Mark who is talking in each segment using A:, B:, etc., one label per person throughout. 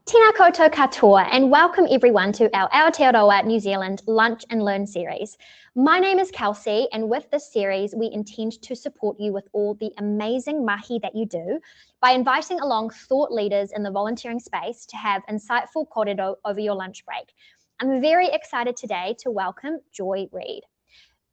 A: Tēnā koutou katoa, and welcome everyone to our Aotearoa New Zealand Lunch and Learn series. My name is Kelsey, and with this series, we intend to support you with all the amazing mahi that you do by inviting along thought leaders in the volunteering space to have insightful kōrero over your lunch break. I'm very excited today to welcome Joy Reid.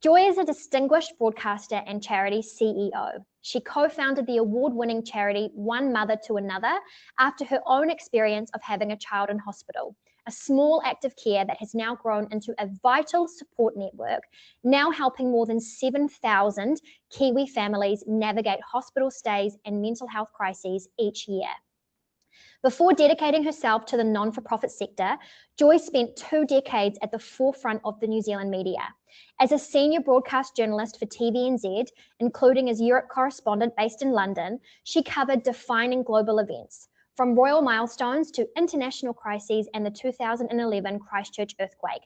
A: Joy is a distinguished broadcaster and charity CEO. She co-founded the award-winning charity One Mother to Another after her own experience of having a child in hospital, a small act of care that has now grown into a vital support network, now helping more than 7,000 Kiwi families navigate hospital stays and mental health crises each year. Before dedicating herself to the non-for-profit sector, Joy spent 2 decades at the forefront of the New Zealand media. As a senior broadcast journalist for TVNZ, including as Europe correspondent based in London, she covered defining global events, from royal milestones to international crises and the 2011 Christchurch earthquake,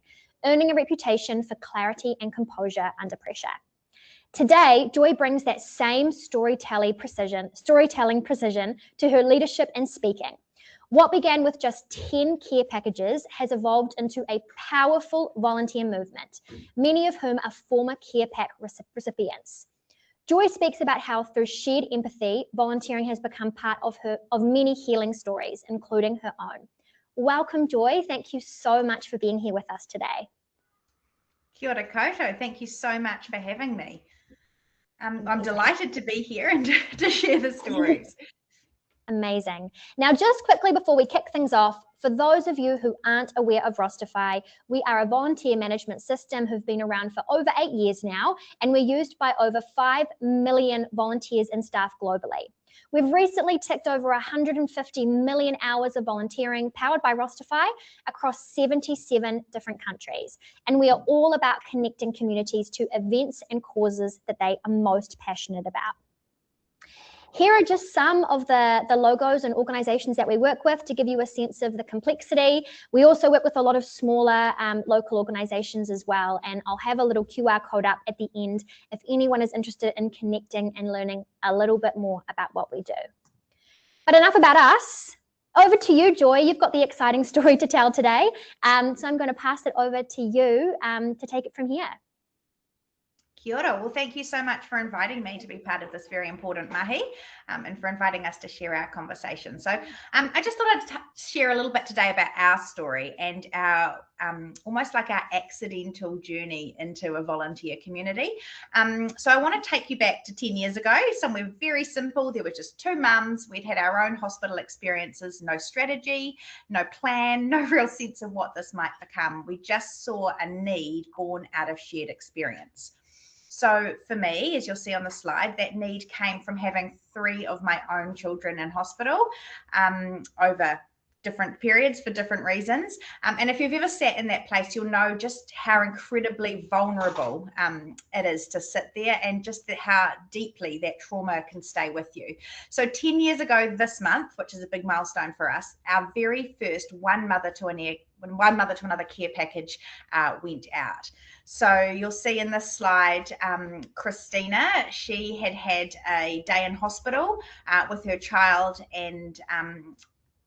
A: earning a reputation for clarity and composure under pressure. Today, Joy brings that same storytelling precision to her leadership and speaking. What began with just 10 care packages has evolved into a powerful volunteer movement, many of whom are former care pack recipients. Joy speaks about how through shared empathy, volunteering has become part of many healing stories, including her own. Welcome, Joy. Thank you so much for being here with us today.
B: Kia ora koutou. Thank you so much for having me. I'm delighted to be here and to share the stories.
A: Amazing. Now, just quickly before we kick things off, for those of you who aren't aware of Rosterfy, we are a volunteer management system who've been around for over 8 years now, and we're used by over 5 million volunteers and staff globally. We've recently ticked over 150 million hours of volunteering powered by Rosterfy across 77 different countries. And we are all about connecting communities to events and causes that they are most passionate about. Here are just some of the logos and organizations that we work with to give you a sense of the complexity. We also work with a lot of smaller local organizations as well, and I'll have a little QR code up at the end if anyone is interested in connecting and learning a little bit more about what we do. But enough about us. Over to you, Joy. You've got the exciting story to tell today, so I'm going to pass it over to you to take it from here.
B: Kia ora. Well, thank you so much for inviting me to be part of this very important mahi and for inviting us to share our conversation. So I just thought I'd share a little bit today about our story and our almost like our accidental journey into a volunteer community. So I want to take you back to 10 years ago, somewhere very simple. There were just 2 mums. We'd had our own hospital experiences, no strategy, no plan, no real sense of what this might become. We just saw a need born out of shared experience. So for me, as you'll see on the slide, that need came from having 3 of my own children in hospital over different periods for different reasons. And if you've ever sat in that place, you'll know just how incredibly vulnerable it is to sit there and just how deeply that trauma can stay with you. So 10 years ago this month, which is a big milestone for us, our very first One Mother to Another care package went out. So you'll see in this slide, Christina, she had a day in hospital with her child, and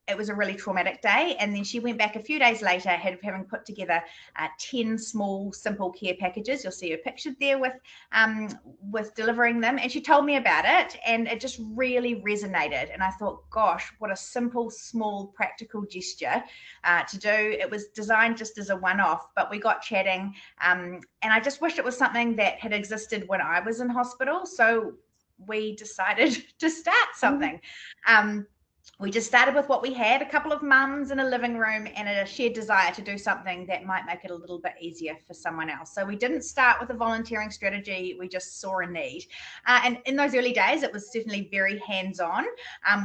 B: it was a really traumatic day. And then she went back a few days later, having put together 10 small, simple care packages. You'll see her pictured there with delivering them. And she told me about it, and it just really resonated. And I thought, gosh, what a simple, small, practical gesture to do. It was designed just as a one-off, but we got chatting. And I just wished it was something that had existed when I was in hospital. So we decided to start something. We just started with what we had, a couple of mums in a living room and a shared desire to do something that might make it a little bit easier for someone else. So we didn't start with a volunteering strategy. We just saw a need. And in those early days, it was certainly very hands-on.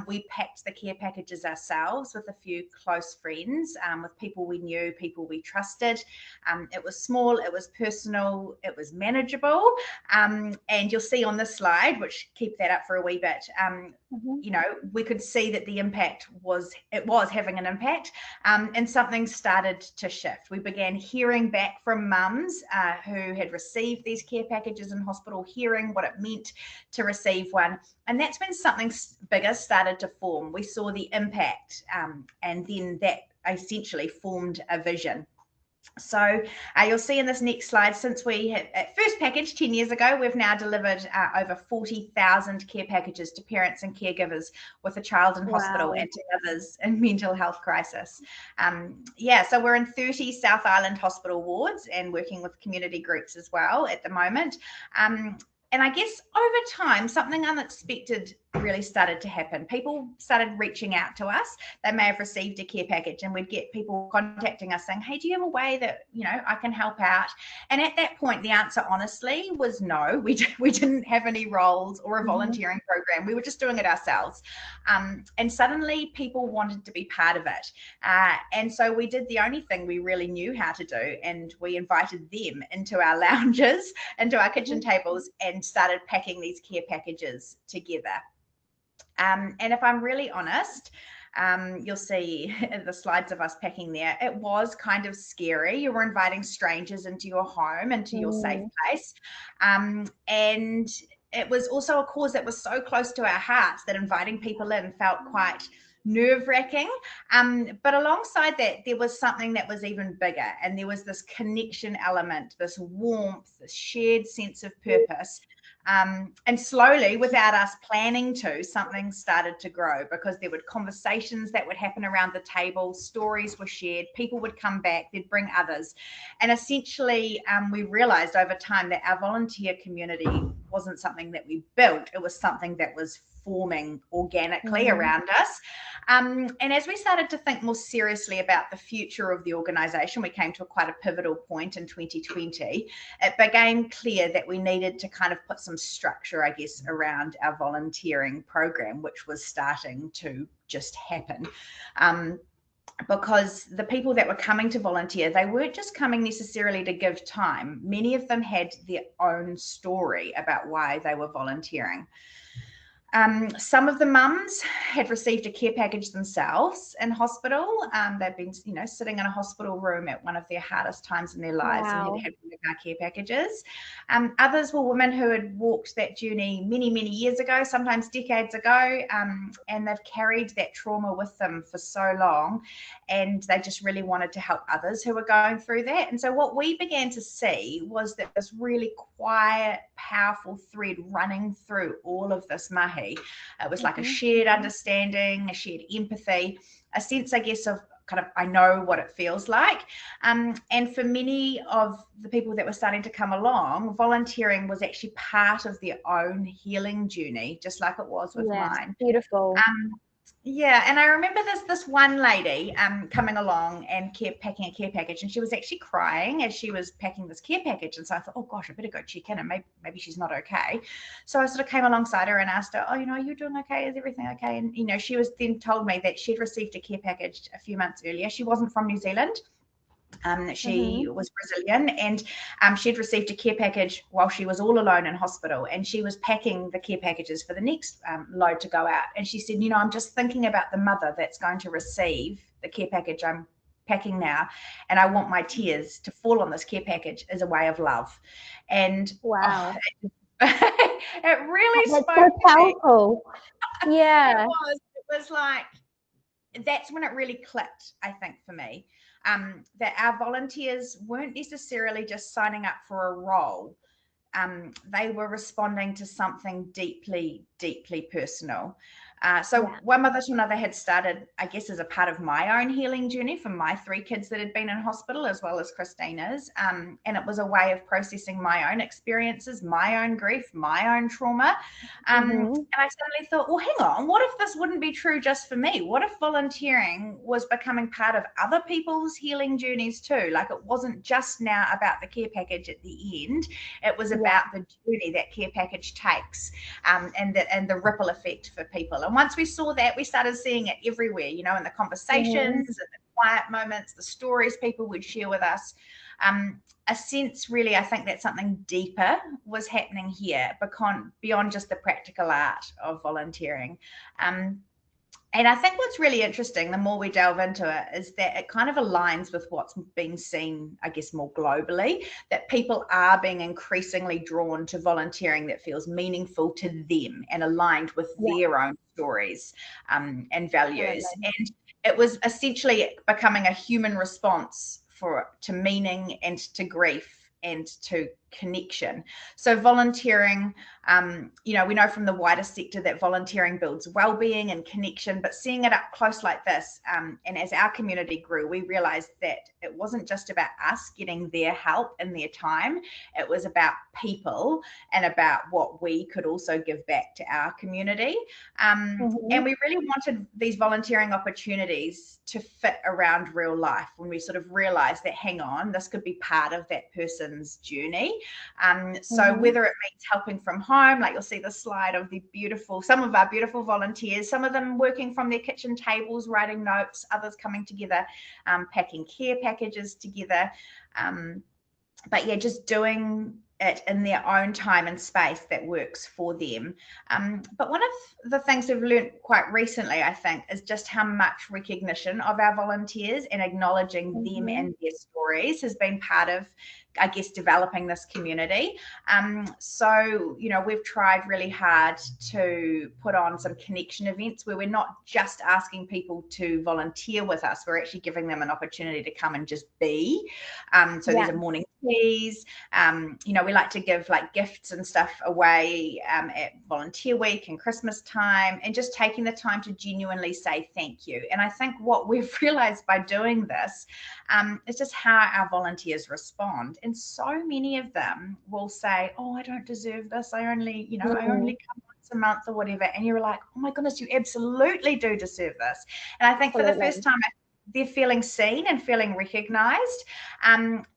B: We packed the care packages ourselves with a few close friends, with people we knew, people we trusted. It was small, it was personal, it was manageable. And you'll see on this slide, which keep that up for a wee bit, you know, we could see that the impact was having an impact, and something started to shift. We began hearing back from mums who had received these care packages in hospital, hearing what it meant to receive one. And that's when something bigger started to form. We saw the impact, and then that essentially formed a vision. So you'll see in this next slide, since we had at first package 10 years ago, we've now delivered over 40,000 care packages to parents and caregivers with a child in hospital and to others in mental health crisis. So we're in 30 South Island hospital wards and working with community groups as well at the moment. And I guess over time, something unexpected really started to happen. People started reaching out to us. They may have received a care package, and we'd get people contacting us saying, hey, do you have a way that, you know, I can help out? And at that point, the answer honestly was no. We didn't have any roles or a volunteering program. We were just doing it ourselves. And suddenly people wanted to be part of it. And so we did the only thing we really knew how to do, and we invited them into our lounges, into our kitchen tables, and started packing these care packages together. And if I'm really honest, you'll see the slides of us packing there. It was kind of scary. You were inviting strangers into your home, into your safe place. And it was also a cause that was so close to our hearts that inviting people in felt quite nerve-wracking. But alongside that, there was something that was even bigger. And there was this connection element, this warmth, this shared sense of purpose. And slowly, without us planning to, something started to grow, because there were conversations that would happen around the table, stories were shared, people would come back, they'd bring others. And essentially, we realized over time that our volunteer community wasn't something that we built, it was something that was forming organically around us. And as we started to think more seriously about the future of the organisation, we came to quite a pivotal point in 2020. It became clear that we needed to kind of put some structure, I guess, around our volunteering program, which was starting to just happen. Because the people that were coming to volunteer, they weren't just coming necessarily to give time. Many of them had their own story about why they were volunteering. Some of the mums had received a care package themselves in hospital. They'd been, you know, sitting in a hospital room at one of their hardest times in their lives and had one of our care packages. Others were women who had walked that journey many, many years ago, sometimes decades ago, and they've carried that trauma with them for so long, and they just really wanted to help others who were going through that. And so what we began to see was that this really quiet, powerful thread running through all of this mahi. It was like a shared understanding, a shared empathy, a sense, I guess, of kind of, I know what it feels like. And for many of the people that were starting to come along, volunteering was actually part of their own healing journey, just like it was with mine.
A: Beautiful.
B: Yeah, and I remember this one lady coming along and packing a care package, and she was actually crying as she was packing this care package. And so I thought, oh gosh, I better go check in, and maybe she's not okay. So I sort of came alongside her and asked her, oh, you know, are you doing okay? Is everything okay? And, you know, she was then told me that she'd received a care package a few months earlier. She wasn't from New Zealand. She was Brazilian, and she'd received a care package while she was all alone in hospital, and she was packing the care packages for the next load to go out. And she said, you know, I'm just thinking about the mother that's going to receive the care package I'm packing now, and I want my tears to fall on this care package as a way of love. And it really
A: That's
B: spoke
A: so
B: powerful.
A: Yeah.
B: It was like, that's when it really clicked, I think, for me. That our volunteers weren't necessarily just signing up for a role. They were responding to something deeply, deeply personal. One mother to another had started, I guess, as a part of my own healing journey for my 3 kids that had been in hospital, as well as Christina's. And it was a way of processing my own experiences, my own grief, my own trauma. And I suddenly thought, well, hang on, what if this wouldn't be true just for me? What if volunteering was becoming part of other people's healing journeys too? Like, it wasn't just now about the care package at the end. It was about the journey that care package takes, and the ripple effect for people. And once we saw that, we started seeing it everywhere, you know, in the conversations, and the quiet moments, the stories people would share with us. a sense really, I think that something deeper was happening here beyond just the practical art of volunteering. And I think what's really interesting, the more we delve into it, is that it kind of aligns with what's been seen, I guess, more globally, that people are being increasingly drawn to volunteering that feels meaningful to them and aligned with their own stories and values. And it was essentially becoming a human response to meaning and to grief and to connection. So volunteering, we know from the wider sector that volunteering builds well-being and connection, but seeing it up close like this, and as our community grew, we realized that it wasn't just about us getting their help and their time. It was about people and about what we could also give back to our community. And we really wanted these volunteering opportunities to fit around real life, when we sort of realized that, hang on, this could be part of that person's journey. So whether it means helping from home, like you'll see the slide of some of our beautiful volunteers, some of them working from their kitchen tables, writing notes, others coming together, packing care packages together. But yeah, just doing it in their own time and space that works for them. But one of the things we've learned quite recently, I think, is just how much recognition of our volunteers and acknowledging them and their stories has been part of, I guess, developing this community. So, we've tried really hard to put on some connection events where we're not just asking people to volunteer with us, we're actually giving them an opportunity to come and just be. These are morning teas. We like to give like gifts and stuff away at Volunteer Week and Christmas time, and just taking the time to genuinely say thank you. And I think what we've realized by doing this is just how our volunteers respond. And so many of them will say, oh, I don't deserve this. I only come once a month or whatever. And you're like, oh my goodness, you absolutely do deserve this. And I think for the first time, they're feeling seen and feeling recognized.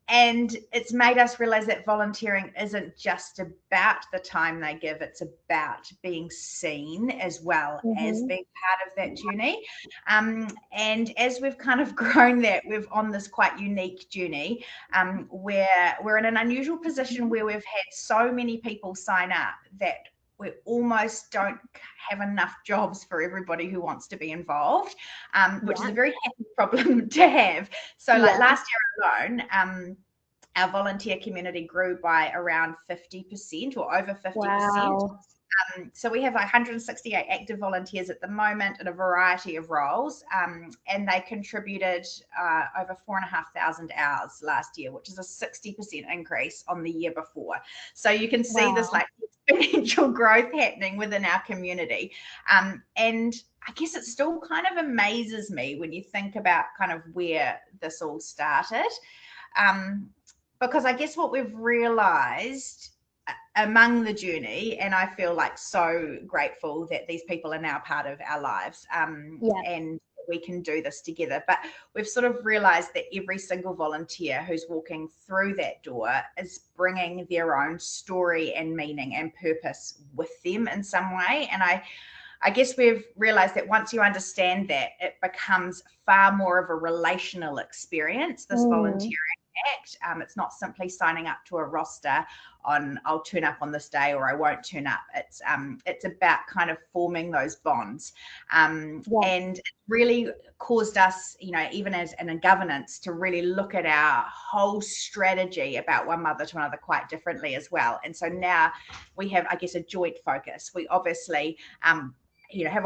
B: And it's made us realize that volunteering isn't just about the time they give, it's about being seen as well as being part of that journey. And as we've kind of grown that, we've on this quite unique journey where we're in an unusual position where we've had so many people sign up that we almost don't have enough jobs for everybody who wants to be involved, which is a very happy problem to have. So like last year alone, our volunteer community grew by around 50% or over 50%.
A: Wow.
B: So we have 168 active volunteers at the moment in a variety of roles, and they contributed over 4,500 hours last year, which is a 60% increase on the year before. So you can see this like exponential growth happening within our community. And I guess it still kind of amazes me when you think about kind of where this all started. Because I guess what we've realized among the journey, and I feel like so grateful that these people are now part of our lives, and we can do this together. But we've sort of realized that every single volunteer who's walking through that door is bringing their own story and meaning and purpose with them in some way. And I guess we've realized that once you understand that, it becomes far more of a relational experience, this volunteering act. It's not simply signing up to a roster on I'll turn up on this day or I won't turn up. It's about kind of forming those bonds. And it really caused us, even as in a governance, to really look at our whole strategy about one mother to another quite differently as well. And so now we have, I guess, a joint focus. We obviously have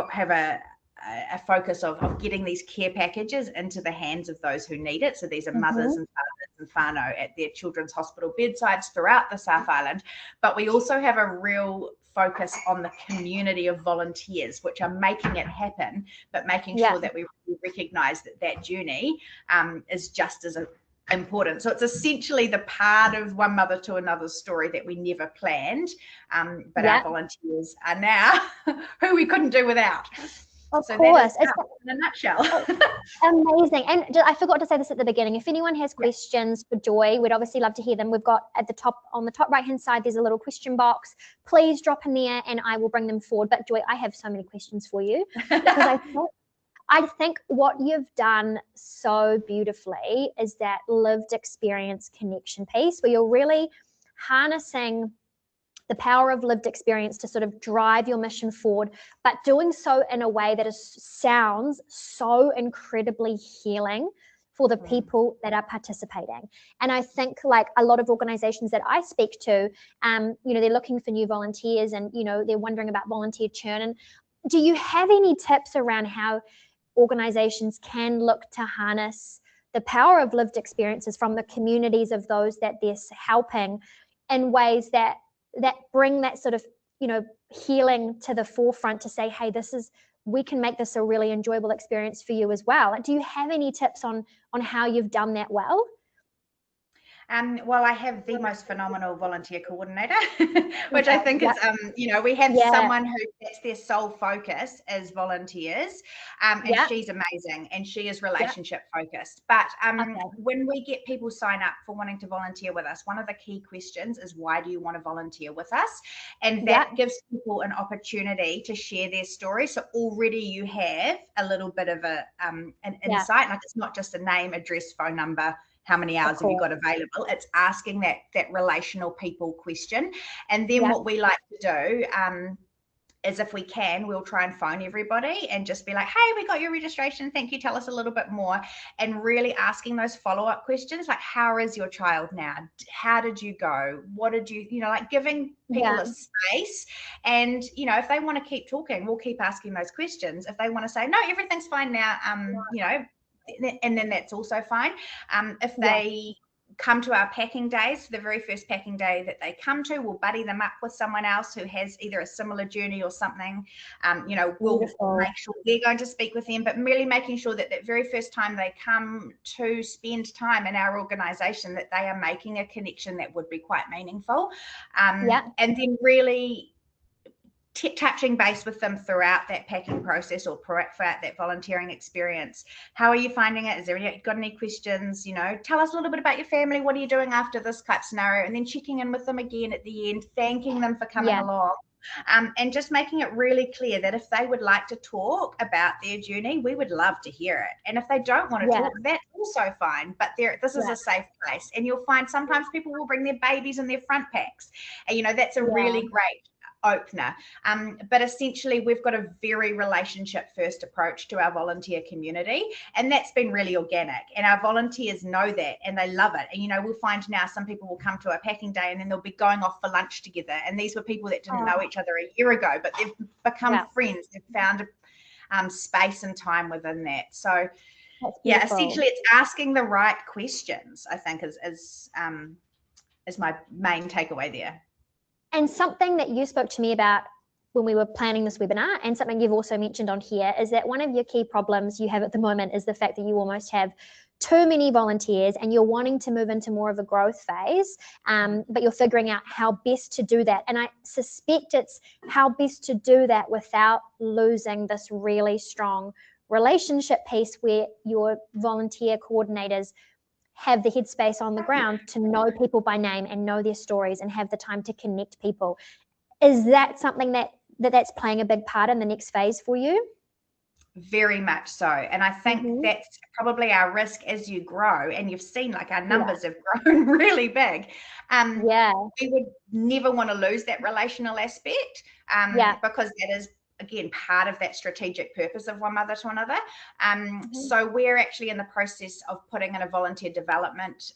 B: a focus of getting these care packages into the hands of those who need it. So these are mothers and fathers and whānau at their children's hospital bedsides throughout the South Island. But we also have a real focus on the community of volunteers, which are making it happen, but making sure that we recognise that journey is just as important. So it's essentially the part of one mother to another's story that we never planned, but our volunteers are now who we couldn't do without.
A: Of
B: so
A: course,
B: that is in a nutshell.
A: Amazing. And I forgot to say this at the beginning. If anyone has questions for Joy, we'd obviously love to hear them. We've got on the top right hand side, there's a little question box. Please drop in there and I will bring them forward. But Joy, I have so many questions for you because I think what you've done so beautifully is that lived experience connection piece where you're really harnessing the power of lived experience to sort of drive your mission forward, but doing so in a way that sounds so incredibly healing for the people that are participating. And I think like a lot of organizations that I speak to, they're looking for new volunteers and, they're wondering about volunteer churn. And do you have any tips around how organizations can look to harness the power of lived experiences from the communities of those that they're helping in ways that bring that sort of, healing to the forefront to say, hey, we can make this a really enjoyable experience for you as well. Do you have any tips on how you've done that well?
B: Well, I have the most phenomenal volunteer coordinator, which I think is, we have someone who that's their sole focus is volunteers, and she's amazing and she is relationship focused. But when we get people sign up for wanting to volunteer with us, one of the key questions is, why do you want to volunteer with us? And that gives people an opportunity to share their story. So already you have a little bit of an insight. Like, it's not just a name, address, phone number, how many hours have you got available? It's asking that relational people question. And then what we like to do is, if we can, we'll try and phone everybody and just be like, hey, we got your registration. Thank you. Tell us a little bit more. And really asking those follow-up questions, like, how is your child now? How did you go? What did you, like giving people a space. And, if they want to keep talking, we'll keep asking those questions. If they want to say, no, everything's fine now, and then that's also fine. If they come to our packing days, the very first packing day that they come to, we'll buddy them up with someone else who has either a similar journey or something. We'll make sure we're going to speak with them, but really making sure that very first time they come to spend time in our organisation, that they are making a connection that would be quite meaningful. And then really touching base with them throughout that packing process or throughout that volunteering experience. How are you finding it? Is there got any questions? Tell us a little bit about your family. What are you doing after this type scenario? And then checking in with them again at the end, thanking them for coming along. And just making it really clear that if they would like to talk about their journey, we would love to hear it. And if they don't want to talk, that's also fine. But this is a safe place. And you'll find sometimes people will bring their babies in their front packs. And, that's a really great opener. But essentially, we've got a very relationship first approach to our volunteer community, and that's been really organic, and our volunteers know that and they love it. And we'll find now some people will come to a packing day and then they'll be going off for lunch together, and these were people that didn't know each other a year ago, but they've become friends. They've found space and time within that. So essentially it's asking the right questions, I think, is my main takeaway there.
A: And something that you spoke to me about when we were planning this webinar, and something you've also mentioned on here, is that one of your key problems you have at the moment is the fact that you almost have too many volunteers and you're wanting to move into more of a growth phase, but you're figuring out how best to do that. And I suspect it's how best to do that without losing this really strong relationship piece where your volunteer coordinators have the headspace on the ground to know people by name and know their stories and have the time to connect people. Is that something that's playing a big part in the next phase for you?
B: Very much so. And I think that's probably our risk as you grow, and you've seen like our numbers have grown really big. We would never want to lose that relational aspect, because that is, again, part of that strategic purpose of One Mother to Another. So we're actually in the process of putting in a volunteer development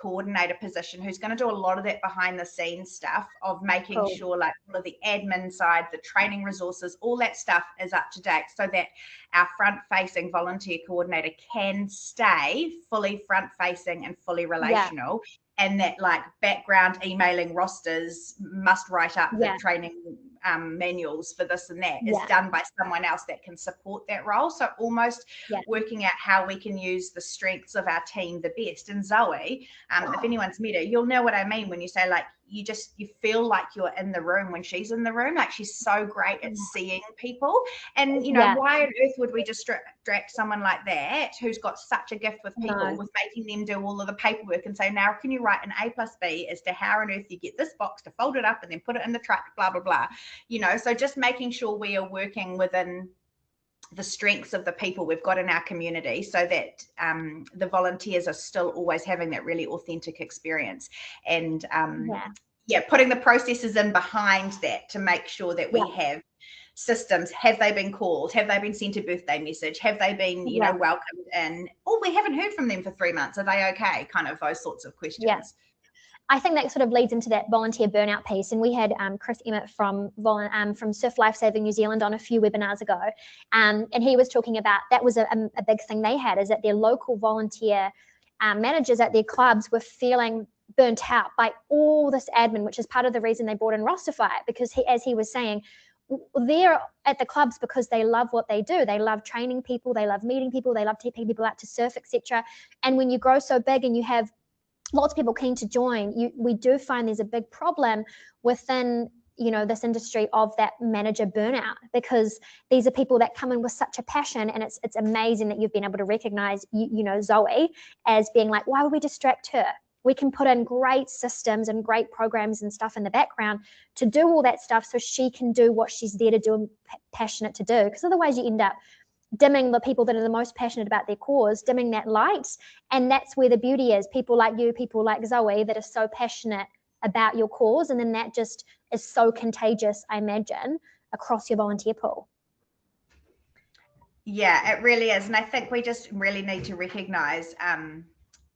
B: coordinator position who's going to do a lot of that behind the scenes stuff of making sure like all of the admin side, the training resources, all that stuff is up to date, so that our front facing volunteer coordinator can stay fully front facing and fully relational. And that like background emailing rosters, must write up the training manuals for this and that is done by someone else that can support that role. So almost working out how we can use the strengths of our team the best. And Zoe, if anyone's met her, you'll know what I mean when you say like you feel like you're in the room when she's in the room. Like, she's so great at seeing people. And why on earth would we distract someone like that who's got such a gift with people with making them do all of the paperwork and say, now can you write an A+B as to how on earth you get this box to fold it up and then put it in the truck, blah blah blah. So just making sure we are working within the strengths of the people we've got in our community, so that the volunteers are still always having that really authentic experience, and putting the processes in behind that to make sure that we have systems. Have they been called? Have they been sent a birthday message? Have they been, welcomed in? Oh, we haven't heard from them for 3 months. Are they okay? Kind of those sorts of questions.
A: Yeah. I think that sort of leads into that volunteer burnout piece. And we had Chris Emmett from Surf Lifesaving New Zealand on a few webinars ago. And he was talking about that was a big thing they had, is that their local volunteer managers at their clubs were feeling burnt out by all this admin, which is part of the reason they brought in Rosterfy, because as he was saying, they're at the clubs because they love what they do. They love training people, they love meeting people, they love taking people out to surf, etc. And when you grow so big and you have lots of people keen to join, we do find there's a big problem within this industry of that manager burnout, because these are people that come in with such a passion, and it's amazing that you've been able to recognize Zoe as being like, why would we distract her? We can put in great systems and great programs and stuff in the background to do all that stuff so she can do what she's there to do and passionate to do, because otherwise you end up dimming the people that are the most passionate about their cause, dimming that light. And that's where the beauty is. People like you, people like Zoe that are so passionate about your cause. And then that just is so contagious, I imagine, across your volunteer pool.
B: Yeah, it really is. And I think we just really need to recognize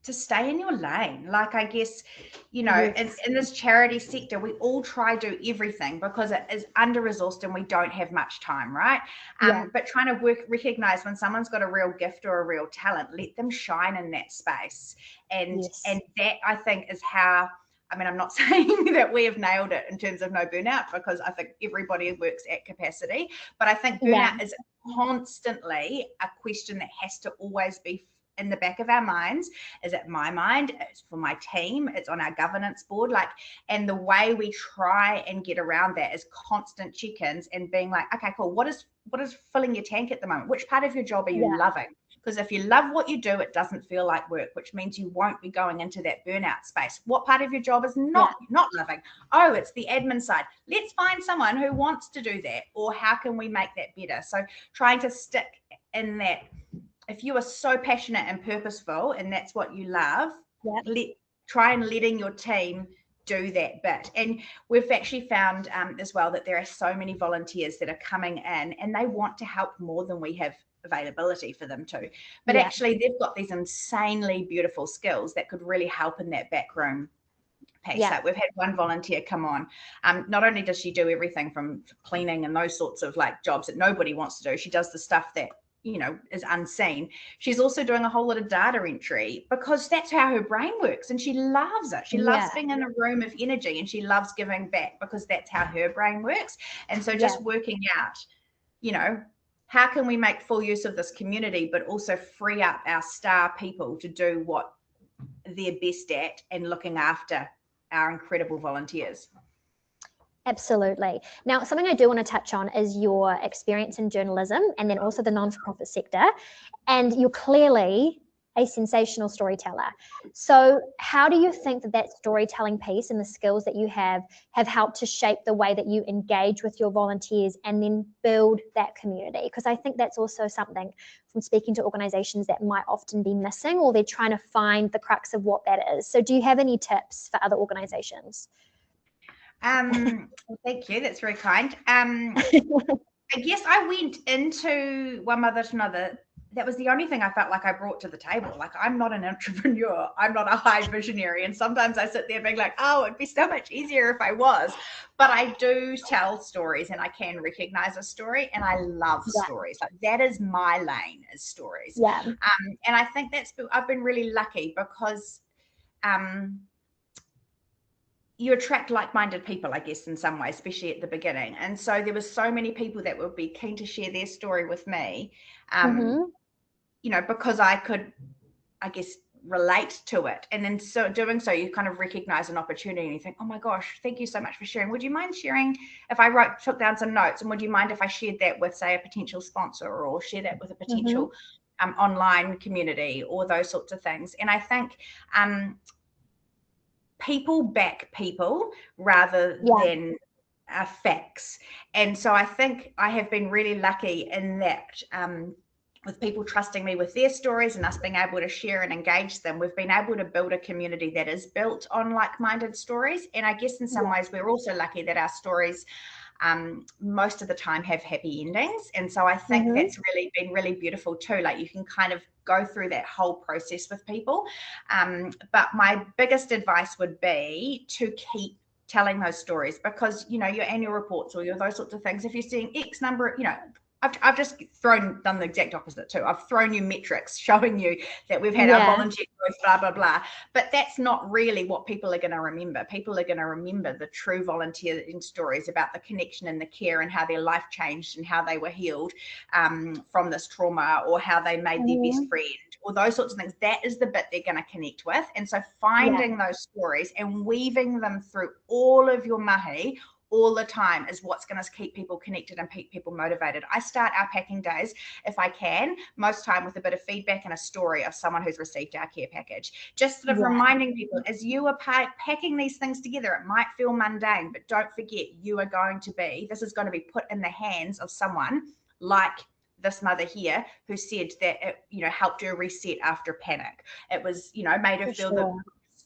B: to stay in your lane. Like, I guess, in this charity sector, we all try to do everything because it is under-resourced and we don't have much time, right? But trying to recognize when someone's got a real gift or a real talent, let them shine in that space. And that, I think, is how, I'm not saying that we have nailed it in terms of no burnout, because I think everybody works at capacity, but I think burnout is constantly a question that has to always be in the back of our minds. Is it my mind? It's for my team. It's on our governance board. And the way we try and get around that is constant check-ins and being like, okay, cool. What is filling your tank at the moment? Which part of your job are you loving? Because if you love what you do, it doesn't feel like work, which means you won't be going into that burnout space. What part of your job is not loving? Oh, it's the admin side. Let's find someone who wants to do that, or how can we make that better? So trying to stick in that. If you are so passionate and purposeful and that's what you love, try and letting your team do that bit. And we've actually found as well that there are so many volunteers that are coming in and they want to help more than we have availability for them to. But actually they've got these insanely beautiful skills that could really help in that backroom piece. Like, we've had one volunteer come on. Not only does she do everything from cleaning and those sorts of jobs that nobody wants to do, she does the stuff that is unseen. She's also doing a whole lot of data entry because that's how her brain works, and she loves it. She loves being in a room of energy, and she loves giving back because that's how her brain works. And so just working out, how can we make full use of this community, but also free up our star people to do what they're best at and looking after our incredible volunteers.
A: Absolutely. Now, something I do want to touch on is your experience in journalism and then also the non-for-profit sector. And you're clearly a sensational storyteller. So how do you think that storytelling piece and the skills that you have helped to shape the way that you engage with your volunteers and then build that community? Because I think that's also something from speaking to organizations that might often be missing, or they're trying to find the crux of what that is. So do you have any tips for other organizations?
B: Thank you. That's very kind. I guess I went into One Mother to Another. That was the only thing I felt like I brought to the table. Like, I'm not an entrepreneur. I'm not a high visionary. And sometimes I sit there being like, oh, it'd be so much easier if I was. But I do tell stories, and I can recognize a story, and I love stories. Like, that is my lane, is stories. And I think I've been really lucky because you attract like-minded people, I guess, in some way, especially at the beginning. And so there were so many people that would be keen to share their story with me, because I could, I guess, relate to it. And then so doing so, you kind of recognize an opportunity and you think, oh my gosh, thank you so much for sharing. Would you mind sharing if I took down some notes, and would you mind if I shared that with, say, a potential sponsor, or share that with a potential online community, or those sorts of things? And I think people back people rather than facts. And so I think I have been really lucky in that, with people trusting me with their stories and us being able to share and engage them, we've been able to build a community that is built on like-minded stories. And I guess in some ways we're also lucky that our stories most of the time have happy endings. And so I think that's really been really beautiful too. Like you can kind of go through that whole process with people. But my biggest advice would be to keep telling those stories, because your annual reports or those sorts of things, if you're seeing X number, I've just done the exact opposite too. I've thrown you metrics showing you that we've had our volunteer growth, blah, blah, blah. But that's not really what people are going to remember. People are going to remember the true volunteering stories about the connection and the care and how their life changed and how they were healed from this trauma, or how they made their best friend, or those sorts of things. That is the bit they're going to connect with. And so finding those stories and weaving them through all of your mahi all the time is what's going to keep people connected and keep people motivated. I start our packing days, if I can, most time with a bit of feedback and a story of someone who's received our care package. Just sort of reminding people, as you are packing these things together, it might feel mundane, but don't forget, this is going to be put in the hands of someone like this mother here, who said that it, helped her reset after panic. It was, made her feel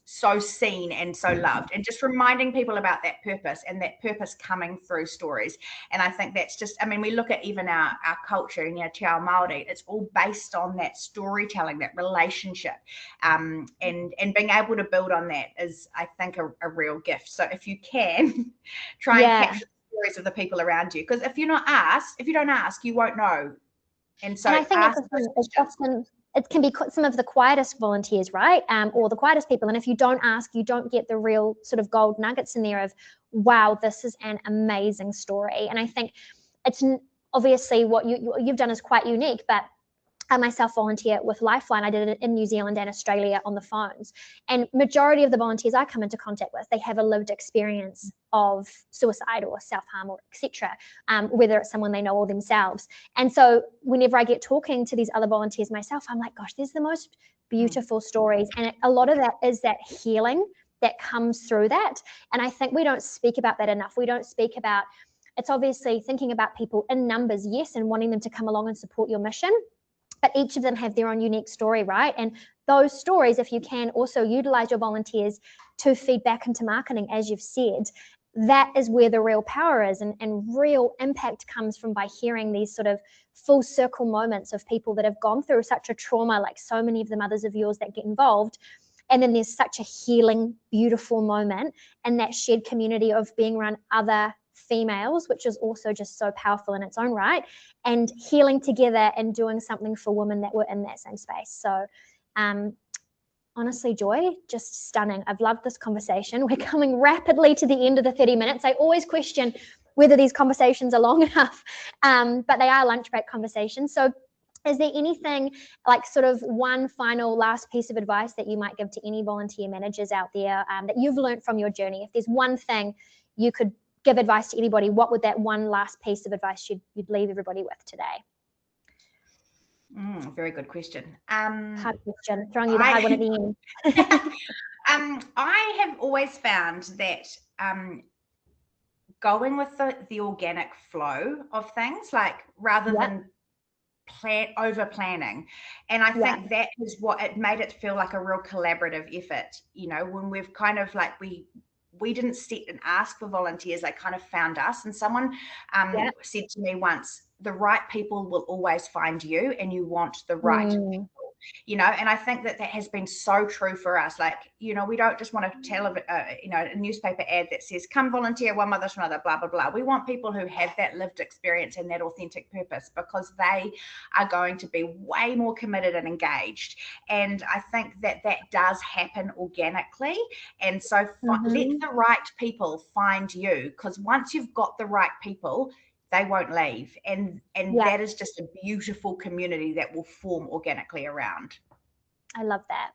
B: so seen and so loved, and just reminding people about that purpose, and that purpose coming through stories. And I think that's just, we look at even our culture and Te Ao Māori, it's all based on that storytelling, that relationship, and being able to build on that is, I think, a real gift. So if you can try and capture the stories of the people around you, because if you don't ask, you won't know. And so
A: I think it's often, it can be some of the quietest volunteers, right? Or the quietest people. And if you don't ask, you don't get the real sort of gold nuggets in there of, wow, this is an amazing story. And I think it's obviously what you've done is quite unique, but I myself volunteer with Lifeline. I did it in New Zealand and Australia on the phones. And majority of the volunteers I come into contact with, they have a lived experience of suicide or self-harm or etc., whether it's someone they know or themselves. And so whenever I get talking to these other volunteers myself, I'm like, gosh, there's the most beautiful stories. And a lot of that is that healing that comes through that. And I think we don't speak about that enough. We don't speak about, it's obviously thinking about people in numbers, yes, and wanting them to come along and support your mission. But each of them have their own unique story, right? And those stories, if you can also utilize your volunteers to feed back into marketing, as you've said, that is where the real power is, and real impact comes from by hearing these sort of full circle moments of people that have gone through such a trauma, like so many of the mothers of yours that get involved. And then there's such a healing, beautiful moment and that shared community of being around other females, which is also just so powerful in its own right, and healing together and doing something for women that were in that same space. So honestly, Joy, just stunning. I've loved this conversation. We're coming rapidly to the end of the 30 minutes. I always question whether these conversations are long enough, but they are lunch break conversations. So is there anything, like sort of one final last piece of advice that you might give to any volunteer managers out there that you've learned from your journey? If there's one thing you could give advice to anybody, what would that one last piece of advice you'd leave everybody with today?
B: Very good question.
A: Hard question, throwing you the hard one at the end.
B: I have always found that going with the organic flow of things, like rather than over planning. And I think that is what it made it feel like, a real collaborative effort, when we've kind of like, we didn't sit and ask for volunteers, they kind of found us. And someone said to me once, the right people will always find you, and you want the right people. And I think that has been so true for us. Like, we don't just want to tell a newspaper ad that says, come volunteer one mother to another, blah, blah, blah. We want people who have that lived experience and that authentic purpose, because they are going to be way more committed and engaged. And I think that does happen organically. And so let the right people find you, because once you've got the right people, they won't leave. And that is just a beautiful community that will form organically around.
A: I love that.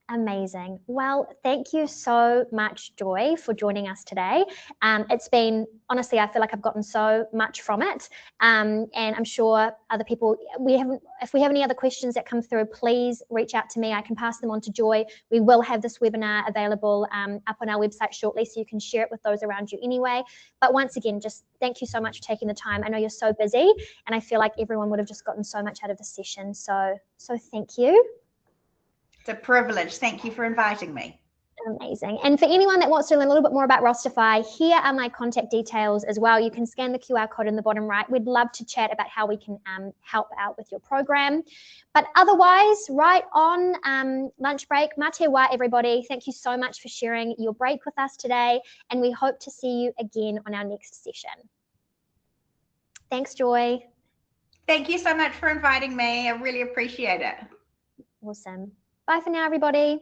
A: Amazing. Well, thank you so much, Joy, for joining us today. It's been, honestly, I feel like I've gotten so much from it. And I'm sure other people, if we have any other questions that come through, please reach out to me. I can pass them on to Joy. We will have this webinar available up on our website shortly, so you can share it with those around you anyway. But once again, just thank you so much for taking the time. I know you're so busy, and I feel like everyone would have just gotten so much out of the session. So thank you.
B: It's a privilege. Thank you for inviting me.
A: Amazing. And for anyone that wants to learn a little bit more about Rosterfy, here are my contact details as well. You can scan the QR code in the bottom right. We'd love to chat about how we can help out with your program. But otherwise, right on lunch break, mā te wā, everybody. Thank you so much for sharing your break with us today, and we hope to see you again on our next session. Thanks, Joy.
B: Thank you so much for inviting me. I really appreciate it.
A: Awesome. Bye for now, everybody.